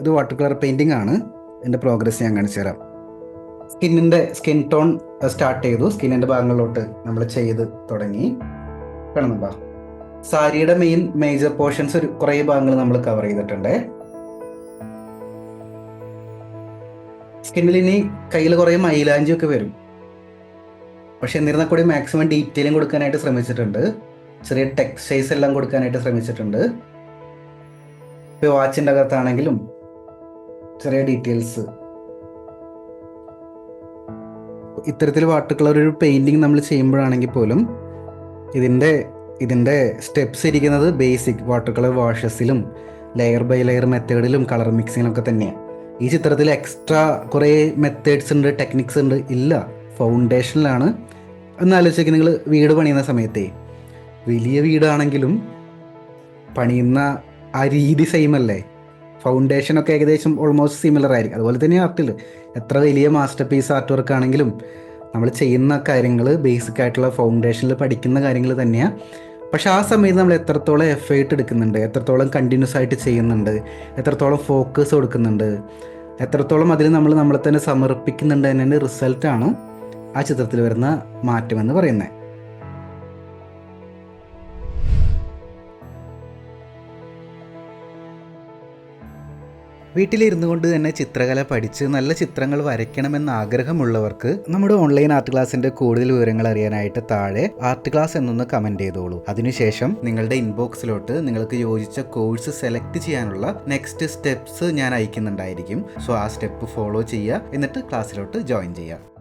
ഇത് water colour painting ആണ്. ഇതിൻ്റെ പ്രോഗ്രസ് ഞാൻ കാണിച്ചു തരാം. സ്കിൻ ടോൺ സ്റ്റാർട്ട് ചെയ്തു. സ്കിന്നിൻ്റെ ഭാഗങ്ങളിലോട്ട് നമ്മൾ ചെയ്ത് തുടങ്ങി. കാണുന്നുണ്ടോ? സാരിയുടെ മേജർ പോർഷൻസ് കുറേ ഭാഗങ്ങൾ നമ്മൾ കവർ ചെയ്തിട്ടുണ്ട്. സ്കിന്നിൽ ഇനി കയ്യിൽ കുറേ മൈലാഞ്ചിയൊക്കെ വരും. പക്ഷെ എന്നിരുന്നാൽ കൂടി മാക്സിമം ഡീറ്റെയിലും കൊടുക്കാനായിട്ട് ശ്രമിച്ചിട്ടുണ്ട്. ചെറിയ ടെക്സ്റ്റൈൽസ് എല്ലാം കൊടുക്കാനായിട്ട് ശ്രമിച്ചിട്ടുണ്ട്. ഇപ്പോൾ വാച്ചിൻ്റെ അകത്താണെങ്കിലും ചെറിയ ഡീറ്റെയിൽസ്. ഇത്തരത്തിൽ വാട്ടർ കളർ ഒരു പെയിൻറ്റിങ് നമ്മൾ ചെയ്യുമ്പോഴാണെങ്കിൽ പോലും ഇതിൻ്റെ സ്റ്റെപ്സ് ഇരിക്കുന്നത് ബേസിക് വാട്ടർ കളർ വാഷസിലും ലെയർ ബൈ ലെയർ മെത്തേഡിലും കളർ മിക്സിങ്ങിലൊക്കെ തന്നെയാണ്. ഈ ചിത്രത്തിൽ എക്സ്ട്രാ കുറേ മെത്തേഡ്സ് ഉണ്ട്, ടെക്നിക്സ് ഉണ്ട്. ഇല്ല, ഫൗണ്ടേഷനിലാണ്. എന്നാലോചിച്ചേക്ക് നിങ്ങൾ വീട് പണിയുന്ന സമയത്തേ, വലിയ വീടാണെങ്കിലും പണിയുന്ന ആ രീതി സെയിം അല്ലേ? ഫൗണ്ടേഷനൊക്കെ ഏകദേശം ഓൾമോസ്റ്റ് സിമിലർ ആയിരിക്കും. അതുപോലെ തന്നെ ആർട്ടിൽ എത്ര വലിയ മാസ്റ്റർ പീസ് ആർട്ട് വർക്ക് ആണെങ്കിലും നമ്മൾ ചെയ്യുന്ന കാര്യങ്ങൾ ബേസിക് ആയിട്ടുള്ള ഫൗണ്ടേഷനിൽ പഠിക്കുന്ന കാര്യങ്ങൾ തന്നെയാണ്. പക്ഷെ ആ സമയത്ത് നമ്മൾ എത്രത്തോളം എഫേർട്ട് എടുക്കുന്നുണ്ട്, എത്രത്തോളം കണ്ടിന്യൂസ് ആയിട്ട് ചെയ്യുന്നുണ്ട്, എത്രത്തോളം ഫോക്കസ് കൊടുക്കുന്നുണ്ട്, എത്രത്തോളം അതിൽ നമ്മളെ തന്നെ സമർപ്പിക്കുന്നുണ്ട് എന്നതിൻ്റെ റിസൾട്ടാണ് ആ ചിത്രത്തിൽ വരുന്ന മാറ്റമെന്ന് പറയുന്നത്. വീട്ടിലിരുന്നു കൊണ്ട് തന്നെ ചിത്രകല പഠിച്ച് നല്ല ചിത്രങ്ങൾ വരയ്ക്കണമെന്ന് ആഗ്രഹമുള്ളവർക്ക് നമ്മുടെ ഓൺലൈൻ ആർട്ട് ക്ലാസ്സിന്റെ കൂടുതൽ വിവരങ്ങൾ അറിയാനായിട്ട് താഴെ ആർട്ട് ക്ലാസ് എന്നൊന്ന് കമന്റ് ചെയ്തോളൂ. അതിനുശേഷം നിങ്ങളുടെ ഇൻബോക്സിലോട്ട് നിങ്ങൾക്ക് യോജിച്ച കോഴ്സ് സെലക്ട് ചെയ്യാനുള്ള നെക്സ്റ്റ് സ്റ്റെപ്സ് ഞാൻ അയക്കുന്നുണ്ടായിരിക്കും. സോ ആ സ്റ്റെപ്പ് ഫോളോ ചെയ്യുക, എന്നിട്ട് ക്ലാസ്സിലോട്ട് ജോയിൻ ചെയ്യുക.